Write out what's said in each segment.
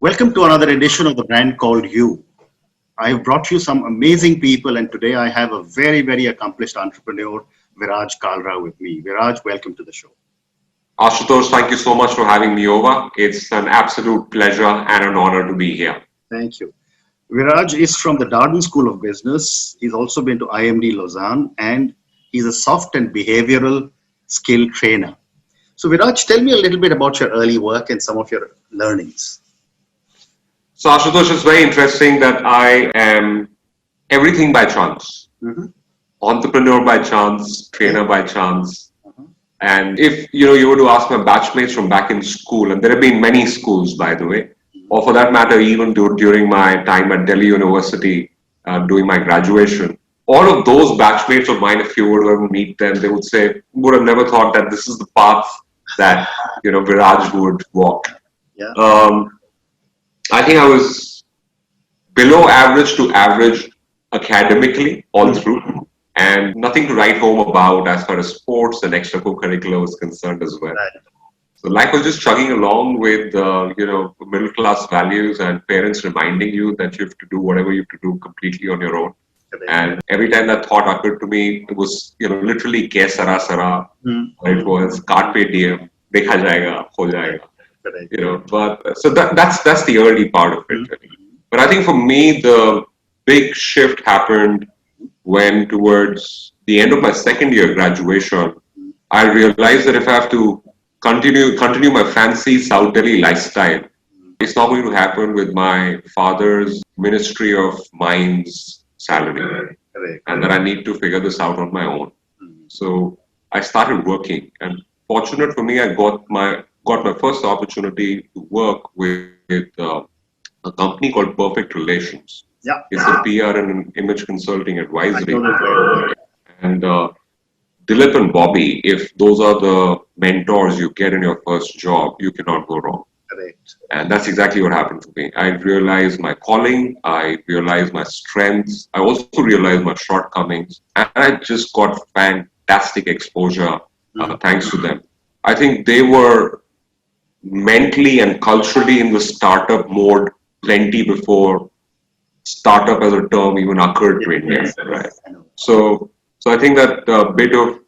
Welcome to another edition of the brand called You. I've brought you some amazing people, and today I have a very accomplished entrepreneur, Viraj Kalra, with me. Viraj, welcome to the show. Ashutosh, thank you so much for having me over. It's an absolute pleasure and an honor to be here. Thank you. Viraj is from the Darden School of Business. He's also been to IMD Lausanne, and he's a soft and behavioral skill trainer. So, Viraj, tell me a little bit about your early work and some of your learnings. So, Ashutosh, it's very interesting that I am everything by chance. Entrepreneur by chance, trainer by chance. And if you were to ask my batchmates from back in school, and there have been many schools, by the way, or for that matter, even during my time at Delhi University, doing my graduation, all of those batchmates of mine, if you were to ever meet them, they would say, would have never thought that this is the path that Viraj would walk. Yeah. I think I was below average to average academically all through, and nothing to write home about as far as sports and extracurricular was concerned as well. Right. So life was just chugging along with middle class values and parents reminding you that you have to do whatever you have to do completely on your own. Correct. And every time that thought occurred to me, it was literally ke sara sara. It was carpe diem, dekha jayega, ho jayega. Correct. But so that's the early part of it. But I think for me, the big shift happened when towards the end of my second year graduation, I realized that if I have to continue my fancy South Delhi lifestyle, it's not going to happen with my father's Ministry of Mines salary, Correct. and that I need to figure this out on my own. So I started working, and fortunate for me, I got my first opportunity to work with a company called Perfect Relations. Yeah. It's a PR and image consulting advisory. I know that. And Dilip and Bobby, if those are the mentors you get in your first job, you cannot go wrong. Correct. And that's exactly what happened to me. I realized my calling, I realized my strengths, I also realized my shortcomings, and I just got fantastic exposure thanks to them. I think they were mentally and culturally in the startup mode plenty before startup as a term even occurred to India, right? So I think that bit of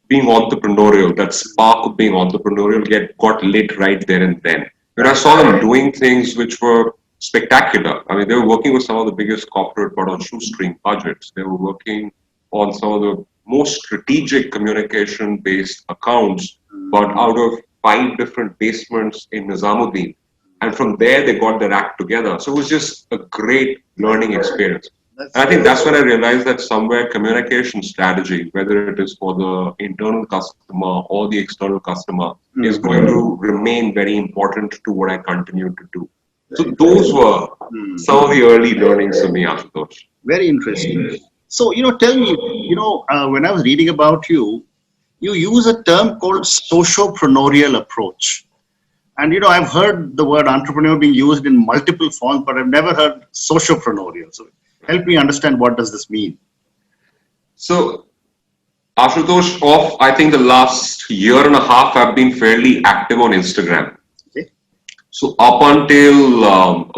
being entrepreneurial, that spark of being entrepreneurial got lit right there and then. When I saw them doing things which were spectacular. I mean, they were working with some of the biggest corporate but on shoestring budgets. They were working on some of the most strategic communication-based accounts, but out of 5 different basements in Nizamuddin. And from there, they got their act together. So it was just a great learning experience. And I think that's when I realized that somewhere communication strategy, whether it is for the internal customer or the external customer, is going to remain very important to what I continue to do. So those were some of the early learnings for me, Ashutosh. Very interesting. So, tell me, when I was reading about you, you use a term called sociopreneurial approach. And, I've heard the word entrepreneur being used in multiple forms, but I've never heard sociopreneurial. So help me understand, what does this mean? So, Ashutosh, I think the last year and a half, I've been fairly active on Instagram. Okay. So up until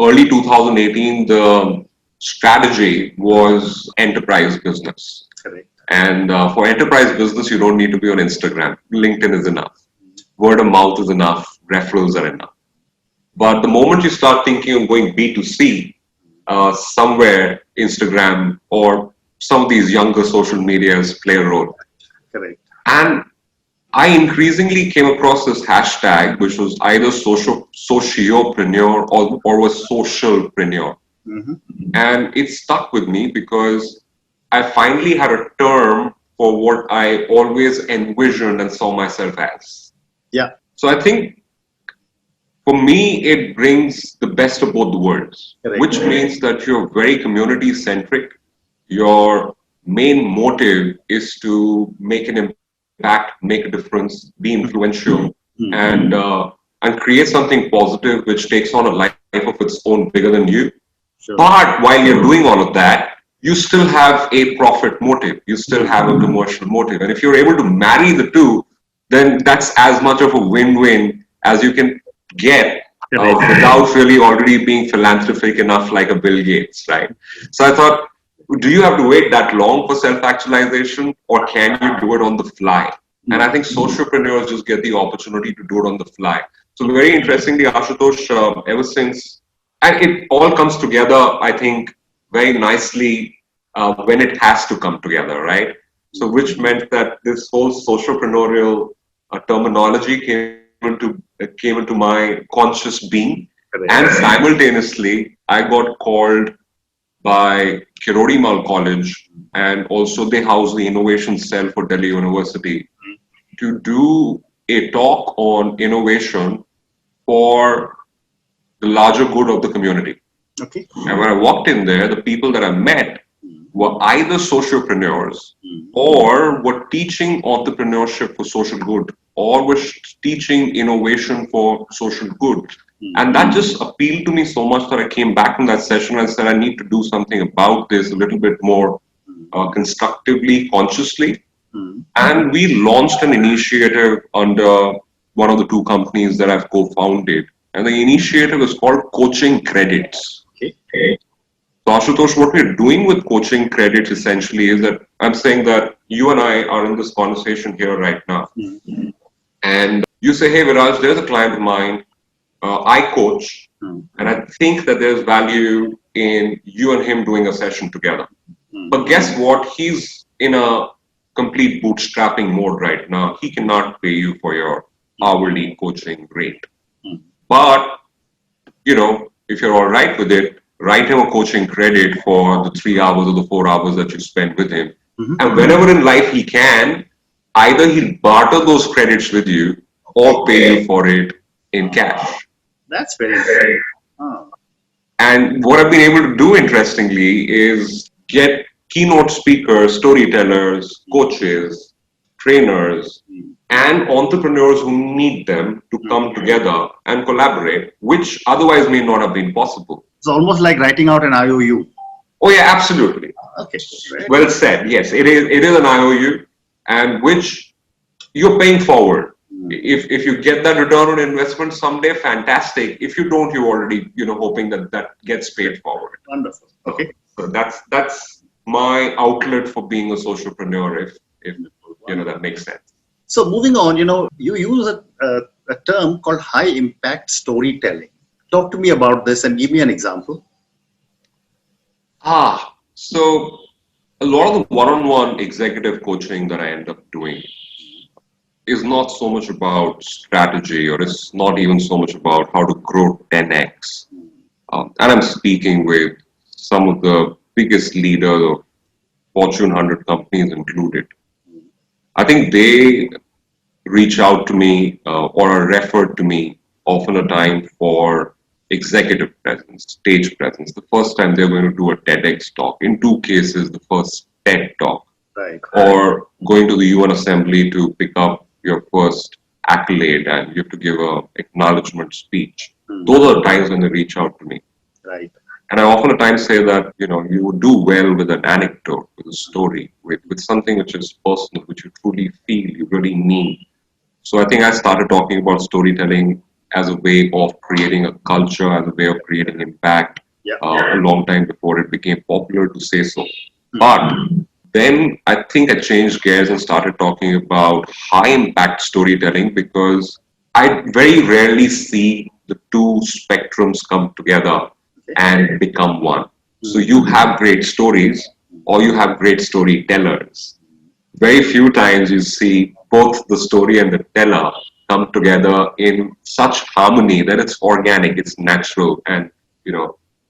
early 2018, the strategy was enterprise business. Correct. And for enterprise business, you don't need to be on Instagram. LinkedIn is enough. Word of mouth is enough. Referrals are enough. But the moment you start thinking of going B2C, somewhere Instagram or some of these younger social medias play a role. Correct. And I increasingly came across this hashtag, which was either sociopreneur or was socialpreneur. And it stuck with me because I finally had a term for what I always envisioned and saw myself as. Yeah. So I think for me, it brings the best of both worlds, Correct. Which means that you're very community centric. Your main motive is to make an impact, make a difference, be influential, and create something positive which takes on a life of its own bigger than you. Sure. But while you're doing all of that, you still have a profit motive. You still have a commercial motive. And if you're able to marry the two, then that's as much of a win-win as you can get without really already being philanthropic enough like a Bill Gates, right? So I thought, do you have to wait that long for self-actualization, or can you do it on the fly? And I think sociopreneurs just get the opportunity to do it on the fly. So very interestingly, Ashutosh, ever since, and it all comes together, I think, very nicely when it has to come together, right? So which meant that this whole sociopreneurial terminology came into my conscious being, and simultaneously I got called by Kirodimal College, and also they house the innovation cell for Delhi University, to do a talk on innovation for the larger good of the community. Okay. And when I walked in there, the people that I met were either sociopreneurs or were teaching entrepreneurship for social good, or were teaching innovation for social good. And that just appealed to me so much that I came back from that session and said, I need to do something about this a little bit more constructively, consciously. And we launched an initiative under one of the two companies that I've co-founded. And the initiative is called Coaching Credits. Okay. So Ashutosh, what we're doing with coaching credits essentially is that I'm saying that you and I are in this conversation here right now. And you say, hey, Viraj, there's a client of mine. I coach, and I think that there's value in you and him doing a session together. But guess what? He's in a complete bootstrapping mode right now. He cannot pay you for your hourly coaching rate. But, if you're all right with it, write him a coaching credit for the 3 hours or the 4 hours that you spend with him. And whenever in life he can, either he'll barter those credits with you or pay you for it in cash. That's very interesting. Oh. And what I've been able to do, interestingly, is get keynote speakers, storytellers, coaches, trainers, and entrepreneurs who need them to come together and collaborate, which otherwise may not have been possible. It's almost like writing out an IOU. Oh yeah, absolutely. Okay. Well said. Yes, it is an IOU, and which you're paying forward. If you get that return on investment someday, fantastic. If you don't, you're already hoping that gets paid forward. Wonderful. Okay. So that's my outlet for being a sociopreneur, if that makes sense. So moving on, you use a term called high impact storytelling. Talk to me about this and give me an example. So a lot of the one-on-one executive coaching that I end up doing is not so much about strategy, or it's not even so much about how to grow 10x. And I'm speaking with some of the biggest leaders of Fortune 100 companies included. I think they reach out to me or are referred to me often a time for executive presence, stage presence. The first time they're going to do a TEDx talk. In two cases, the first TED talk. Right. Or going to the UN Assembly to pick up your first accolade and you have to give an acknowledgement speech. Those are the times when they reach out to me. Right. And I often at times say that, you would do well with an anecdote, with a story, with something which is personal, which you truly feel, you really mean. So I think I started talking about storytelling as a way of creating a culture, as a way of creating impact, a long time before it became popular to say so. But then I think I changed gears and started talking about high impact storytelling, because I very rarely see the two spectrums come together and become one. So you have great stories or you have great storytellers. Very few times you see both the story and the teller come together in such harmony that it's organic, it's natural. And,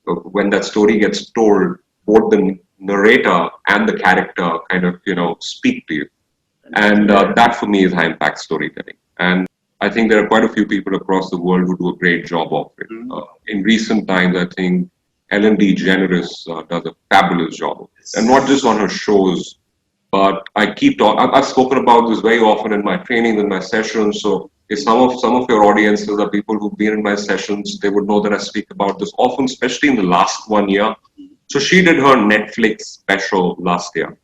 when that story gets told, both the narrator and the character kind of, speak to you. And that for me is high impact storytelling. And I think there are quite a few people across the world who do a great job of it. In recent times, I think Ellen DeGeneres does a fabulous job of it. And not just on her shows, but I keep talking. I've spoken about this very often in my trainings and my sessions. So if some of your audiences are people who've been in my sessions, they would know that I speak about this often, especially in the last 1 year. So she did her Netflix special last year.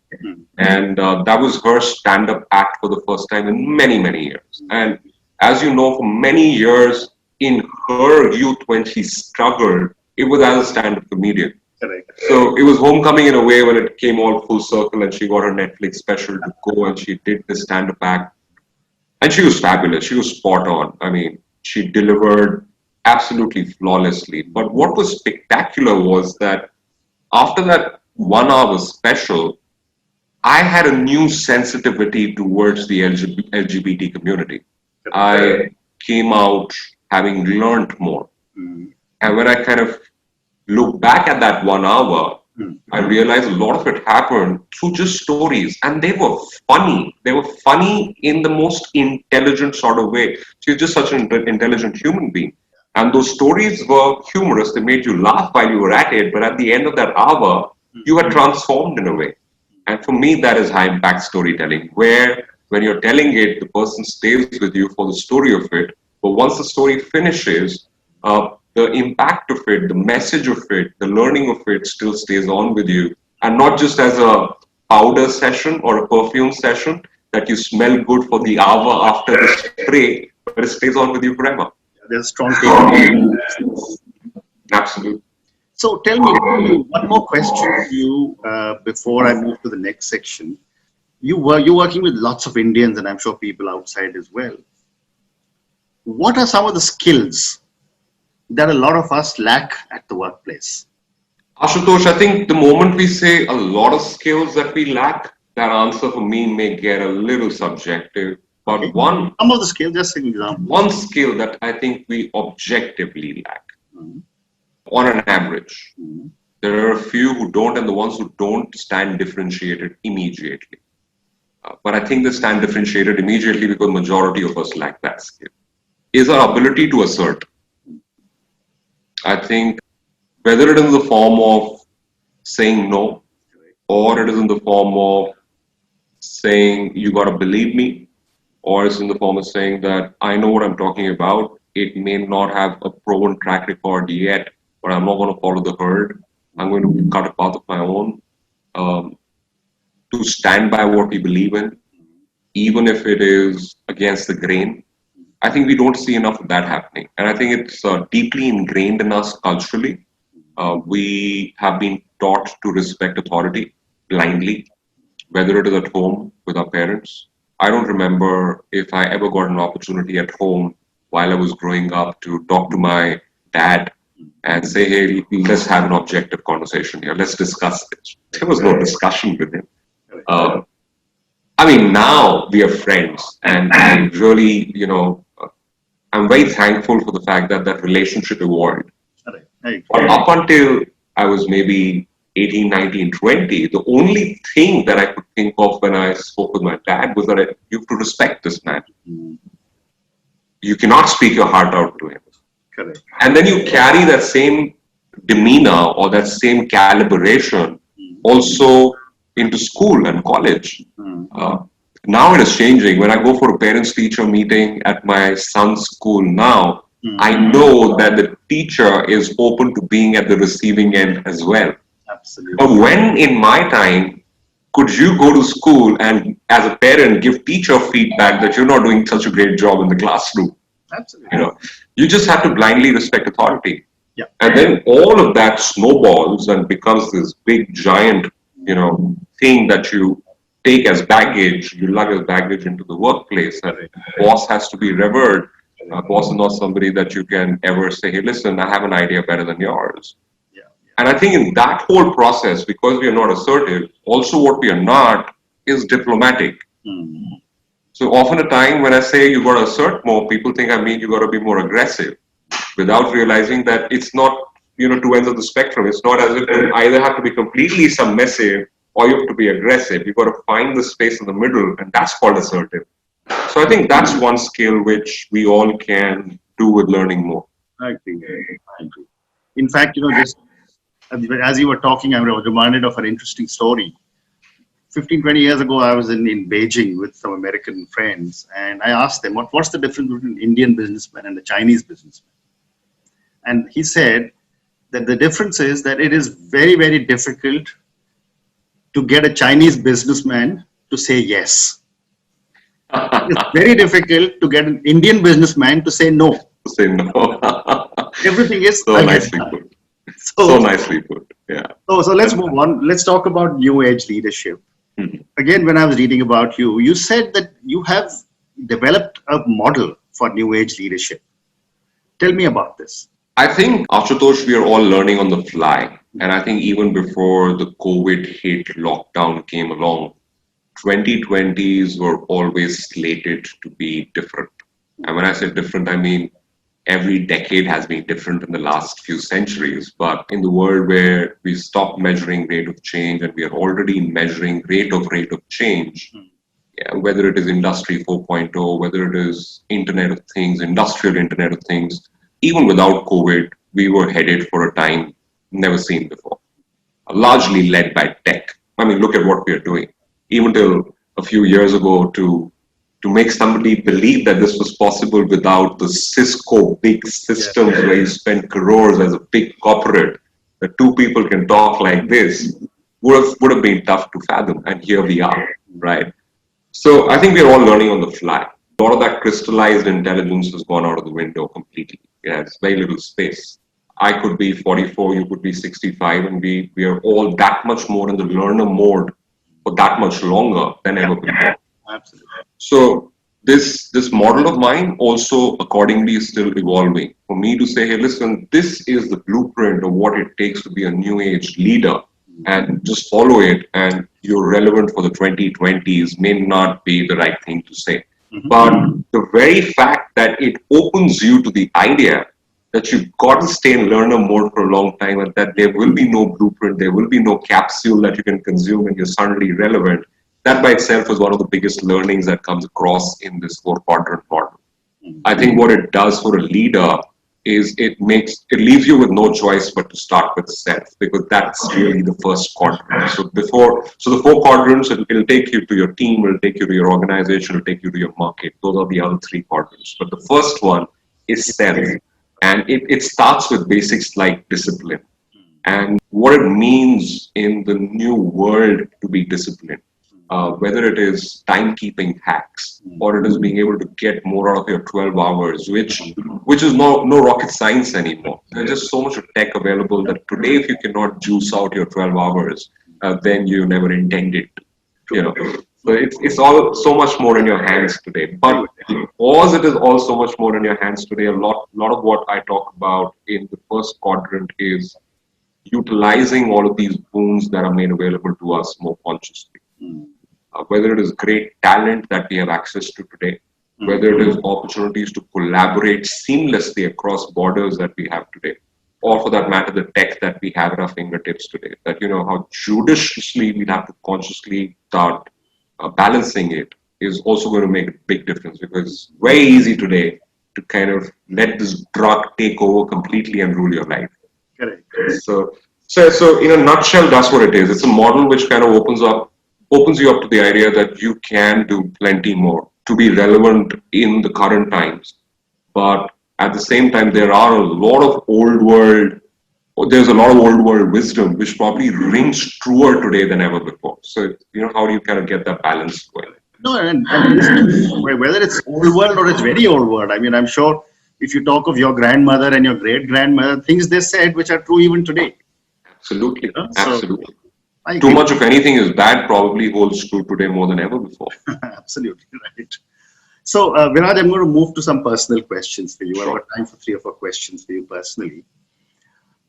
And that was her stand-up act for the first time in many, many years. And as you know, for many years, in her youth when she struggled, it was as a stand-up comedian. Correct. So it was homecoming in a way when it came all full circle and she got her Netflix special to go and she did the stand-up act. And she was fabulous. She was spot on. I mean, she delivered absolutely flawlessly. But what was spectacular was that after that 1 hour special, I had a new sensitivity towards the LGBT community. I came out having learned more. And when I kind of look back at that 1 hour, I realized a lot of it happened through just stories, and they were funny. They were funny in the most intelligent sort of way. She's just such an intelligent human being. And those stories were humorous. They made you laugh while you were at it, but at the end of that hour, you were transformed in a way. And for me, that is high impact storytelling, where when you're telling it, the person stays with you for the story of it. But once the story finishes, the impact of it, the message of it, the learning of it still stays on with you. And not just as a powder session or a perfume session that you smell good for the hour after the spray, but it stays on with you forever. There's a strong take. Absolutely. So tell me one more question to you before I move to the next section. You're working with lots of Indians and I'm sure people outside as well. What are some of the skills that a lot of us lack at the workplace? Ashutosh, I think the moment we say a lot of skills that we lack, that answer for me may get a little subjective. But some of the skills, just an example. One skill that I think we objectively lack, on an average, there are a few who don't, and the ones who don't stand differentiated immediately. But I think they stand differentiated immediately because majority of us lack that skill, is our ability to assert. I think whether it is in the form of saying no, or it is in the form of saying you got to believe me, or it's in the form of saying that I know what I'm talking about. It may not have a proven track record yet, but I'm not going to follow the herd. I'm going to cut a path of my own, to stand by what we believe in, even if it is against the grain. I think we don't see enough of that happening. And I think it's deeply ingrained in us culturally. We have been taught to respect authority blindly, whether it is at home with our parents. I don't remember if I ever got an opportunity at home while I was growing up to talk to my dad and say, hey, let's have an objective conversation here. Let's discuss this. There was no discussion with him. I mean, now we are friends, and I really, I'm very thankful for the fact that that relationship evolved. But up until I was maybe 18, 19, 20, the only thing that I could think of when I spoke with my dad was that you have to respect this man. You cannot speak your heart out to him. Correct. And then you carry that same demeanor or that same calibration also into school and college. Now it is changing. When I go for a parents-teacher meeting at my son's school now, I know that the teacher is open to being at the receiving end as well. Absolutely. But when in my time, could you go to school and as a parent give teacher feedback that you're not doing such a great job in the classroom? Absolutely. You just have to blindly respect authority. Yeah. And then all of that snowballs and becomes this big giant, thing that you take as baggage, you lug as baggage into the workplace. And boss has to be revered. Boss is not somebody that you can ever say, hey, listen, I have an idea better than yours. And I think in that whole process, because we are not assertive, also what we are not is diplomatic. So often a time when I say you got to assert more, people think I mean you got to be more aggressive, without realizing that it's not, two ends of the spectrum. It's not as if you either have to be completely submissive or you have to be aggressive. You've got to find the space in the middle, and that's called assertive. So I think that's one skill which we all can do with learning more. I agree. In fact, just as you were talking, I was reminded of an interesting story. 15, 20 years ago, I was in Beijing with some American friends, and I asked them, what's the difference between an Indian businessman and a Chinese businessman? And he said that the difference is that it is very, very difficult to get a Chinese businessman to say yes. It's very difficult to get an Indian businessman to say no. say no. Everything is So I get nicely done. put. So So, nicely put. Yeah. so let's move on. Let's talk about new age leadership. Mhm. Again, when I was reading about you, you said that you have developed a model for new age leadership. Tell me about this. I think, Ashutosh, we are all learning on the fly. And I think even before the COVID hit, lockdown came along, 2020s were always slated to be different. And when I say different, I mean every decade has been different in the last few centuries. But in the world where we stopped measuring rate of change and we are already measuring rate of change, yeah, whether it is Industry 4.0, whether it is Internet of Things, Industrial Internet of Things, even without COVID, we were headed for a time never seen before, largely led by tech. I mean, look at what we are doing. Even till a few years ago, to make somebody believe that this was possible without the Cisco big Yeah. systems where you spend crores as a big corporate, that two people can talk like this would have been tough to fathom. And here we are, right? So I think we're all learning on the fly. A lot of that crystallized intelligence has gone out of the window completely. It has very little space. I could be 44, you could be 65, and we are all that much more in the learner mode for that much longer than Yeah. ever before. Absolutely. So this model of mine also accordingly is still evolving. For me to say, hey, listen, this is the blueprint of what it takes to be a new age leader, and just follow it, and you're relevant for the 2020s may not be the right thing to say. But the very fact that it opens you to the idea that you've got to stay in learner mode for a long time and that there will be no blueprint, there will be no capsule that you can consume and you're suddenly relevant, that by itself is one of the biggest learnings that comes across in this four quadrant model. I think what it does for a leader is it leaves you with no choice but to start with self, because that's really the first quadrant. So the four quadrants, it'll take you to your team, it'll take you to your organization, it'll take you to your market. Those are the other three quadrants. But the first one is self. And it starts with basics like discipline and what it means in the new world to be disciplined. Whether it is timekeeping hacks or it is being able to get more out of your 12 hours, which is no rocket science anymore. There's just so much tech available that today, if you cannot juice out your 12 hours, then you never intended to, you know. So it's all so much more in your hands today. But because it is all so much more in your hands today, a lot of what I talk about in the first quadrant is utilizing all of these boons that are made available to us more consciously. Whether it is great talent that we have access to today, whether it is opportunities to collaborate seamlessly across borders that we have today, or for that matter, the tech that we have at our fingertips today, that, how judiciously we have to consciously start balancing it is also going to make a big difference, because it's very easy today to kind of let this drug take over completely and rule your life. Correct. So in a nutshell, that's what it is. It's a model which kind of opens you up to the idea that you can do plenty more to be relevant in the current times. But at the same time, there's a lot of old world wisdom which probably rings truer today than ever before. So, how do you kind of get that balance going? No, and whether it's old world or it's very old world, I mean, I'm sure if you talk of your grandmother and your great grandmother, things they said which are true even today. Absolutely. So Absolutely. I Too agree. much of anything is bad probably holds true today more than ever before. Absolutely right. So, Viraj, I'm going to move to some personal questions for you. I've Sure. got time for 3 or 4 questions for you personally.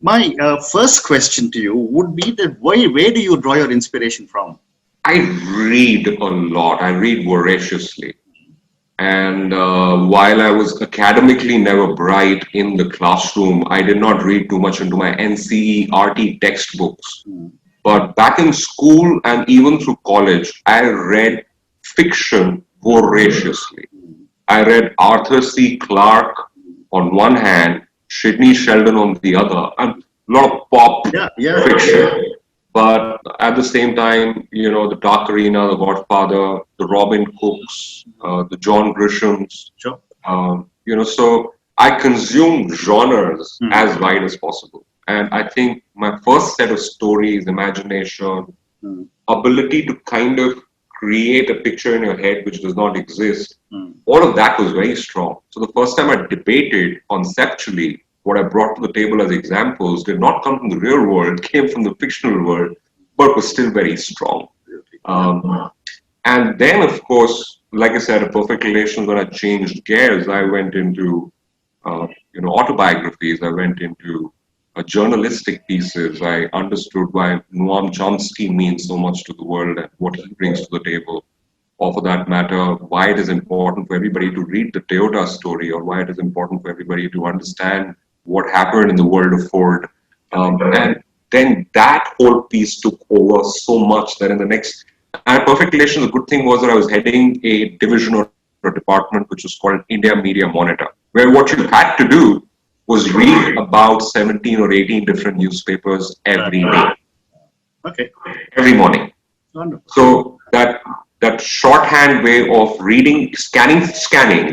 My first question to you would be that where do you draw your inspiration from? I read a lot. I read voraciously. And while I was academically never bright in the classroom, I did not read too much into my NCERT textbooks. But back in school and even through college, I read fiction voraciously. I read Arthur C. Clarke on one hand, Sidney Sheldon on the other, and a lot of pop Yeah. fiction. But at the same time, the Dark Arena, The Godfather, the Robin Hooks, the John Grishams, Sure. so I consume genres as wide as possible. And I think my first set of stories, imagination, ability to kind of create a picture in your head which does not exist. Mm. All of that was very strong. So the first time I debated conceptually, what I brought to the table as examples did not come from the real world, came from the fictional world, but was still very strong. Um, and then, of course, like I said, a perfect relation when I changed gears, I went into autobiographies. I went into journalistic pieces. I understood why Noam Chomsky means so much to the world and what he brings to the table. Or for that matter, why it is important for everybody to read the Toyota story, or why it is important for everybody to understand what happened in the world of Ford. And then that whole piece took over so much that in the next, and Perfect Relations, the good thing was that I was heading a division or a department which was called India Media Monitor, where what you had to do was read about 17 or 18 different newspapers every day, Okay. every morning. Wonderful. So that shorthand way of reading, scanning,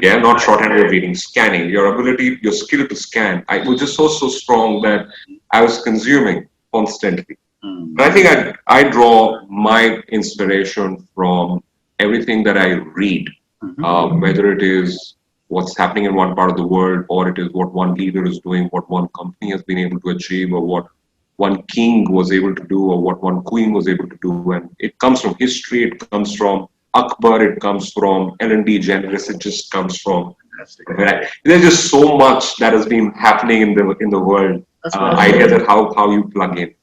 yeah, not shorthand way of reading, scanning, your ability, your skill to scan, I was just so strong that I was consuming constantly. Mm. But I think I draw my inspiration from everything that I read, whether it is what's happening in one part of the world, or it is what one leader is doing, what one company has been able to achieve, or what one king was able to do, or what one queen was able to do. And it comes from history, it comes from Akbar, it comes from L&D Generous, it just comes from Fantastic. there's just so much that has been happening in the world. That's I guess that how you plug in.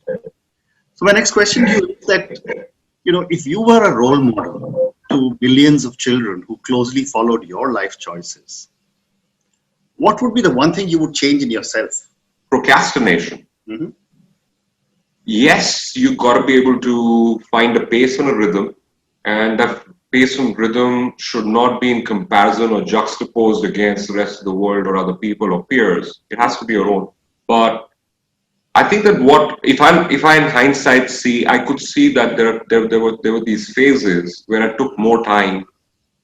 correct. So my next question to you is that, if you were a role model to billions of children who closely followed your life choices, what would be the one thing you would change in yourself? Procrastination. Mm-hmm. Yes, you got to be able to find a pace and a rhythm, and that pace and rhythm should not be in comparison or juxtaposed against the rest of the world or other people or peers. It has to be your own. But I think that what if I in hindsight see, I could see that there were these phases where I took more time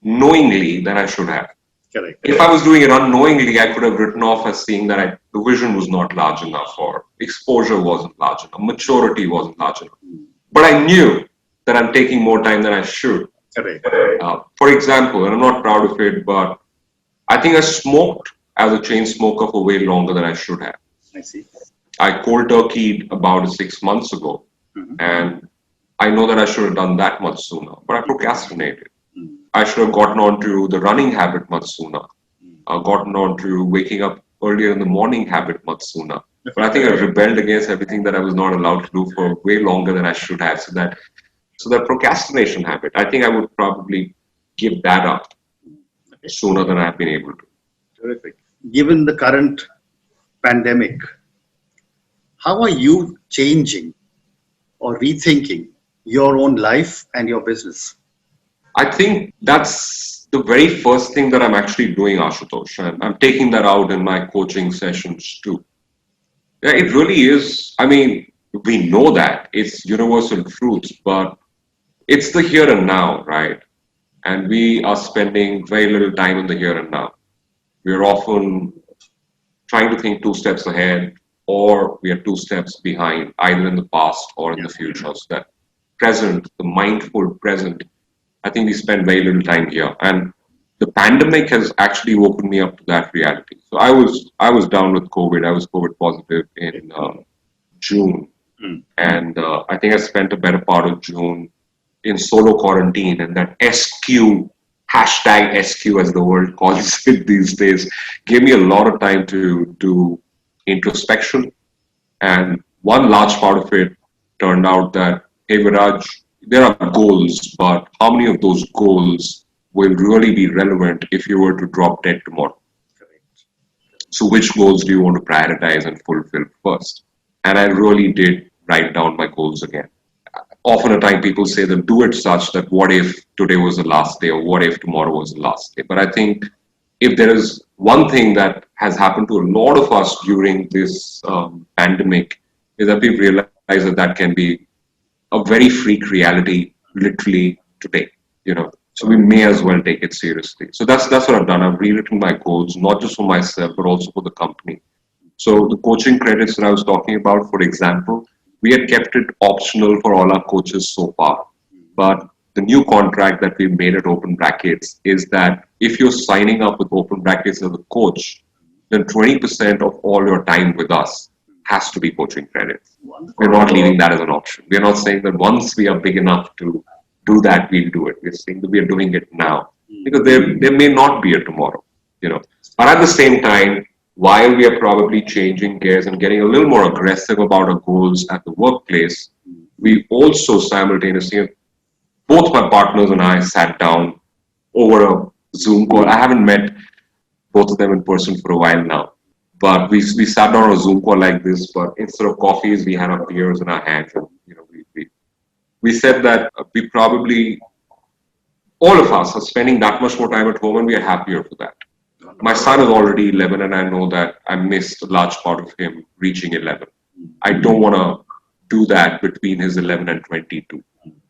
knowingly than I should have. Correct. If I was doing it unknowingly, I could have written off as seeing that the vision was not large enough, or exposure wasn't large enough, maturity wasn't large enough. But I knew that I'm taking more time than I should. Correct. For example, and I'm not proud of it, but I think I smoked as a chain smoker for way longer than I should have. I see. I cold turkeyed about 6 months ago, and I know that I should have done that much sooner, but I procrastinated. I should have gotten onto the running habit much sooner, gotten onto waking up earlier in the morning habit much sooner. But I think I rebelled against everything that I was not allowed to do for way longer than I should have. So that procrastination habit, I think I would probably give that up sooner than I've been able to. Terrific. Given the current pandemic, how are you changing or rethinking your own life and your business? I think that's the very first thing that I'm actually doing, Ashutosh, and I'm taking that out in my coaching sessions too. Yeah, it really is. I mean, we know that it's universal truths, but it's the here and now, right? And we are spending very little time in the here and now. We're often trying to think 2 steps ahead, or we are 2 steps behind, either in the past or in the future. So that present, the mindful present, I think we spend very little time here. And the pandemic has actually woken me up to that reality. So I was down with COVID. I was COVID positive in June, and I think I spent a better part of June in solo quarantine, and that SQ hashtag SQ as the world calls it these days gave me a lot of time to do introspection. And one large part of it turned out that, hey Viraj, there are goals, but how many of those goals will really be relevant if you were to drop dead tomorrow? So which goals do you want to prioritize and fulfill first? And I really did write down my goals again. Often a time people say they'll do it such that what if today was the last day, or what if tomorrow was the last day? But I think if there is one thing that has happened to a lot of us during this pandemic, is that we've realized that can be a very freak reality literally today, So we may as well take it seriously. So that's what I've done. I've rewritten my goals, not just for myself, but also for the company. So the coaching credits that I was talking about, for example, we had kept it optional for all our coaches so far. But the new contract that we've made at Open Brackets is that if you're signing up with Open Brackets as a coach, then 20% of all your time with us has to be coaching credits. We're not leaving that as an option. We're not saying that once we are big enough to do that, we'll do it. We're saying that we are doing it now because there may not be a tomorrow, you know. But at the same time, while we are probably changing gears and getting a little more aggressive about our goals at the workplace, we also simultaneously, both my partners and I sat down over a Zoom call. I haven't met both of them in person for a while now. But we sat down on a Zoom call like this, but instead of coffees, we had our beers in our hands. And, you know, we said that we probably, all of us are spending that much more time at home and we are happier for that. My son is already 11 and I know that I missed a large part of him reaching 11. I don't want to do that between his 11 and 22.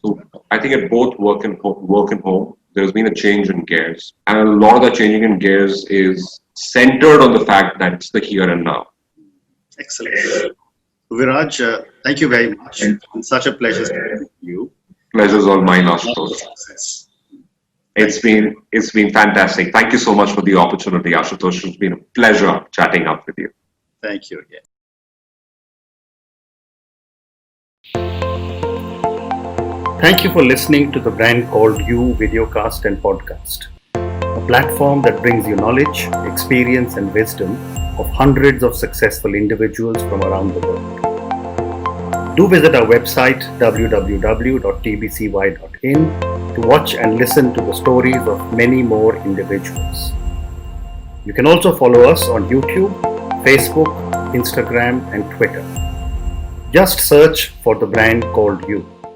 So I think at both work and home, there's been a change in gears. And a lot of that changing in gears is centered on the fact that it's the here and now. Excellent. Viraj, thank you very much. It's such a pleasure speaking with you. Pleasure's all mine, Ashutosh. It's been fantastic. Thank you so much for the opportunity, Ashutosh. It's been a pleasure chatting up with you. Thank you again. Thank you for listening to the Brand Called You videocast and podcast, a platform that brings you knowledge, experience, and wisdom of hundreds of successful individuals from around the world. Do visit our website www.tbcy.in to watch and listen to the stories of many more individuals. You can also follow us on YouTube, Facebook, Instagram, and Twitter. Just search for the Brand Called You.